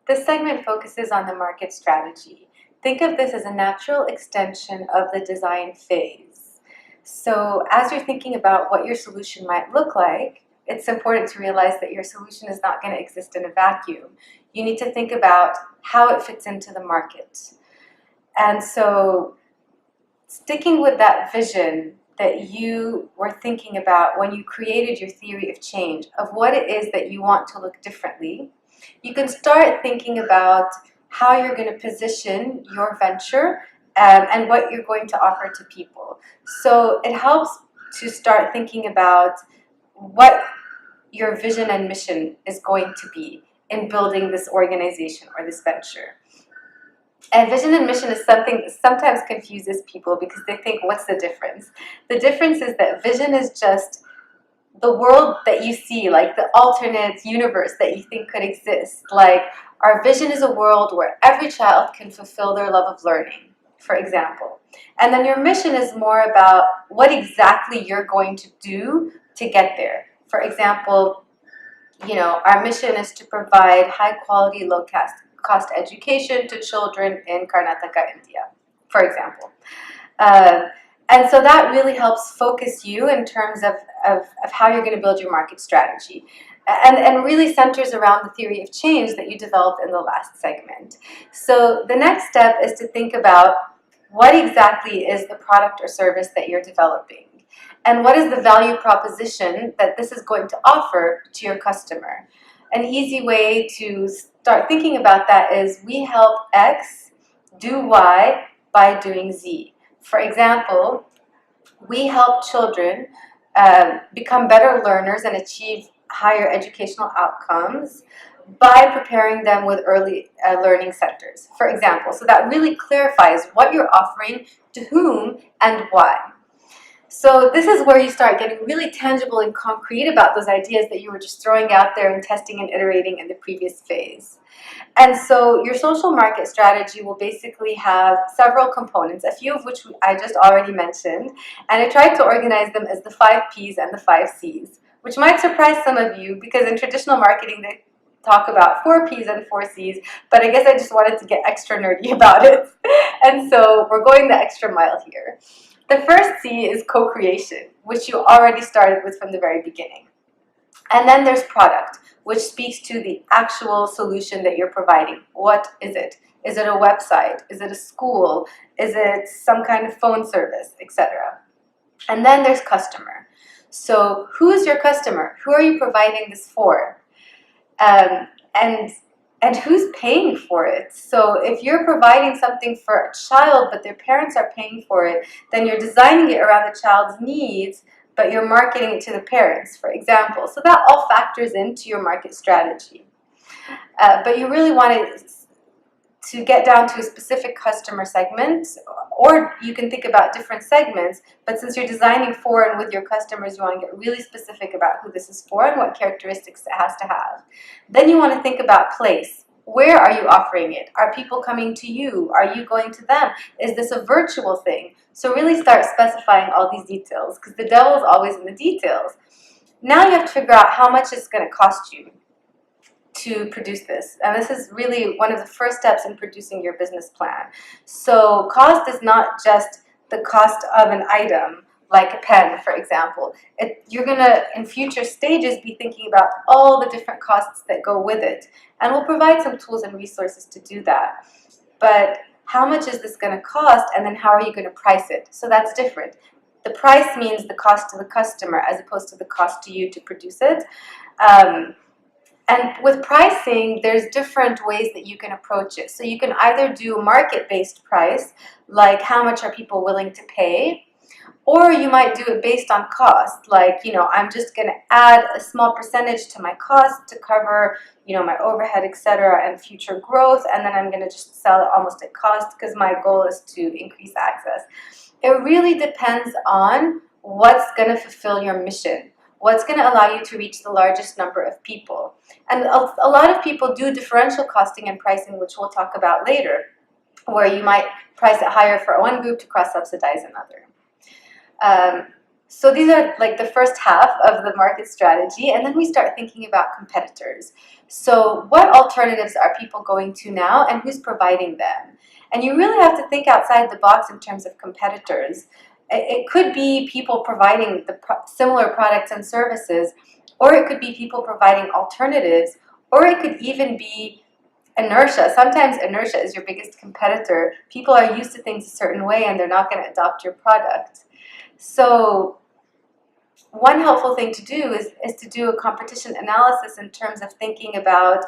This segment focuses on the market strategy. Think of this as a natural extension of the design phase. So as you're thinking about what your solution might look like, it's important to realize that your solution is not going to exist in a vacuum. You need to think about how it fits into the market. And so sticking with that vision that you were thinking about when you created your theory of change, of what it is that you want to look differently, you can start thinking about how you're going to position your venture and what you're going to offer to people. So it helps to start thinking about what your vision and mission is going to be in building this organization or this venture. And vision and mission is something that sometimes confuses people because they think, what's the difference? The difference is that vision is just the world that you see, like the alternate universe that you think could exist. Like, our vision is a world where every child can fulfill their love of learning, for example. And then your mission is more about what exactly you're going to do to get there. For example, our mission is to provide high quality, low cost education to children in Karnataka, India, for example. And so that really helps focus you in terms of how you're going to build your market strategy. And really centers around the theory of change that you developed in the last segment. So the next step is to think about what exactly is the product or service that you're developing, and what is the value proposition that this is going to offer to your customer. An easy way to start thinking about that is, we help X do Y by doing Z. For example, we help children become better learners and achieve higher educational outcomes by preparing them with early learning centers, for example. So that really clarifies what you're offering, to whom, and why. So this is where you start getting really tangible and concrete about those ideas that you were just throwing out there and testing and iterating in the previous phase. And so your social market strategy will basically have several components, a few of which I just already mentioned, and I tried to organize them as the 5 Ps and the 5 Cs, which might surprise some of you because in traditional marketing they talk about 4 Ps and 4 Cs, but I guess I just wanted to get extra nerdy about it. And so we're going the extra mile here. The first C is co-creation, which you already started with from the very beginning. And then there's product, which speaks to the actual solution that you're providing. What is it? Is it a website? Is it a school? Is it some kind of phone service, etc.? And then there's customer. So who is your customer? Who are you providing this for? And who's paying for it? So if you're providing something for a child, but their parents are paying for it, then you're designing it around the child's needs, but you're marketing it to the parents, for example. So that all factors into your market strategy. But you really want to get down to a specific customer segment, or you can think about different segments, but since you're designing for and with your customers, you want to get really specific about who this is for and what characteristics it has to have. Then you want to think about place. Where are you offering it? Are people coming to you? Are you going to them? Is this a virtual thing? So really start specifying all these details, because the devil is always in the details. Now you have to figure out how much it's going to cost you to produce this. And this is really one of the first steps in producing your business plan. So cost is not just the cost of an item, like a pen, for example. You're going to, in future stages, be thinking about all the different costs that go with it. And we'll provide some tools and resources to do that. But how much is this going to cost, and then how are you going to price it? So that's different. The price means the cost to the customer as opposed to the cost to you to produce it. And with pricing, there's different ways that you can approach it. So you can either do a market-based price, like how much are people willing to pay, or you might do it based on cost, like, I'm just going to add a small percentage to my cost to cover, my overhead, etc., and future growth, and then I'm going to just sell it almost at cost because my goal is to increase access. It really depends on what's going to fulfill your mission. What's going to allow you to reach the largest number of people. And a lot of people do differential costing and pricing, which we'll talk about later, where you might price it higher for one group to cross-subsidize another. So these are like the first half of the market strategy, and then we start thinking about competitors. So what alternatives are people going to now, and who's providing them? And you really have to think outside the box in terms of competitors. It could be people providing the similar products and services, or it could be people providing alternatives, or it could even be inertia. Sometimes inertia is your biggest competitor. People are used to things a certain way and they're not going to adopt your product. So one helpful thing to do is to do a competition analysis in terms of thinking about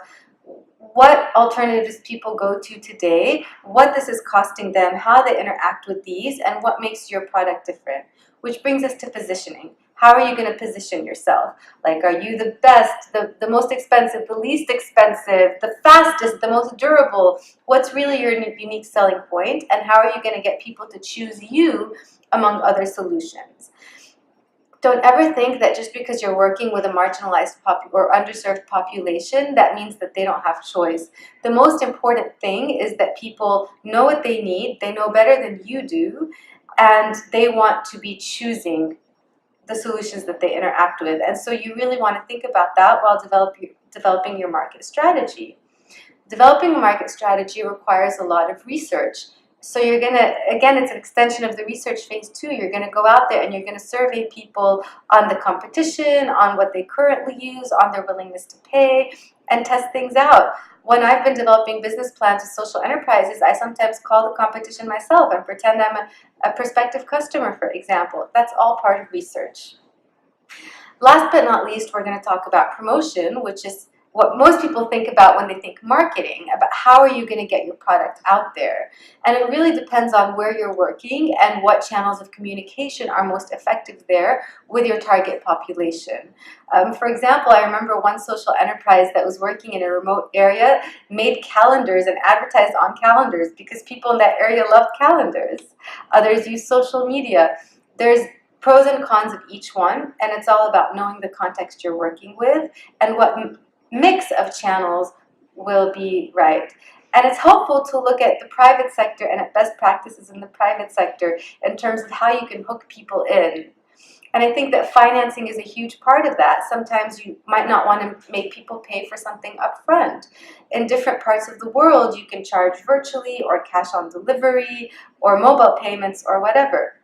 what alternatives people go to today, what this is costing them, how they interact with these, and what makes your product different. Which brings us to positioning. How are you going to position yourself? Like, are you the best, the most expensive, the least expensive, the fastest, the most durable? What's really your unique selling point, and how are you going to get people to choose you among other solutions? Don't ever think that just because you're working with a marginalized or underserved population, that means that they don't have choice. The most important thing is that people know what they need, they know better than you do, and they want to be choosing the solutions that they interact with. And so you really want to think about that while developing your market strategy. Developing a market strategy requires a lot of research. So you're going to, again, it's an extension of the research phase too. You're going to go out there and you're going to survey people on the competition, on what they currently use, on their willingness to pay, and test things out. When I've been developing business plans with social enterprises, I sometimes call the competition myself and pretend I'm a prospective customer, for example. That's all part of research. Last but not least, we're going to talk about promotion, which is what most people think about when they think marketing, about how are you going to get your product out there. And it really depends on where you're working and what channels of communication are most effective there with your target population. For example, I remember one social enterprise that was working in a remote area made calendars and advertised on calendars because people in that area loved calendars. Others use social media. There's pros and cons of each one, and it's all about knowing the context you're working with and what mix of channels will be right. And it's helpful to look at the private sector and at best practices in the private sector in terms of how you can hook people in. And I think that financing is a huge part of that. Sometimes you might not want to make people pay for something upfront. In different parts of the world, you can charge virtually or cash on delivery or mobile payments or whatever.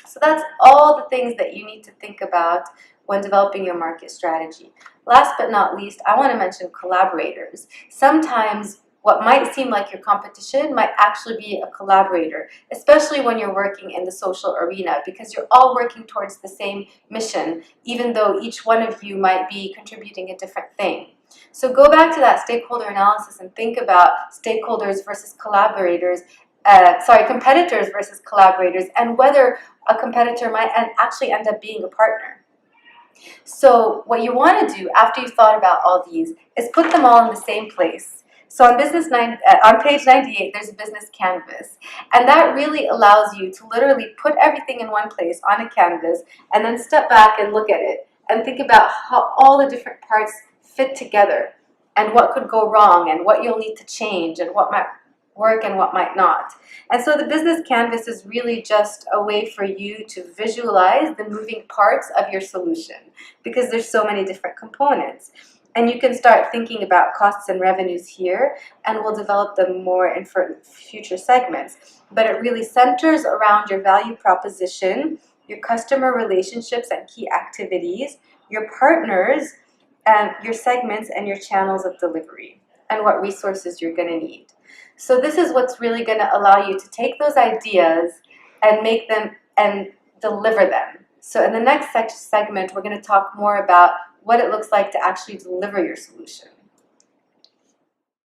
So that's all the things that you need to think about when developing your market strategy. Last but not least, I want to mention collaborators. Sometimes what might seem like your competition might actually be a collaborator, especially when you're working in the social arena, because you're all working towards the same mission, even though each one of you might be contributing a different thing. So go back to that stakeholder analysis and think about stakeholders versus collaborators, competitors versus collaborators, and whether a competitor might actually end up being a partner. So what you want to do after you've thought about all these is put them all in the same place. So on on page 98, there's a business canvas, and that really allows you to literally put everything in one place on a canvas and then step back and look at it and think about how all the different parts fit together and what could go wrong and what you'll need to change and what might work and what might not. And so the business canvas is really just a way for you to visualize the moving parts of your solution because there's so many different components. And you can start thinking about costs and revenues here, and we'll develop them more in future segments. But it really centers around your value proposition, your customer relationships and key activities, your partners, and your segments and your channels of delivery, and what resources you're going to need. So this is what's really going to allow you to take those ideas and make them and deliver them. So in the next segment, we're going to talk more about what it looks like to actually deliver your solution.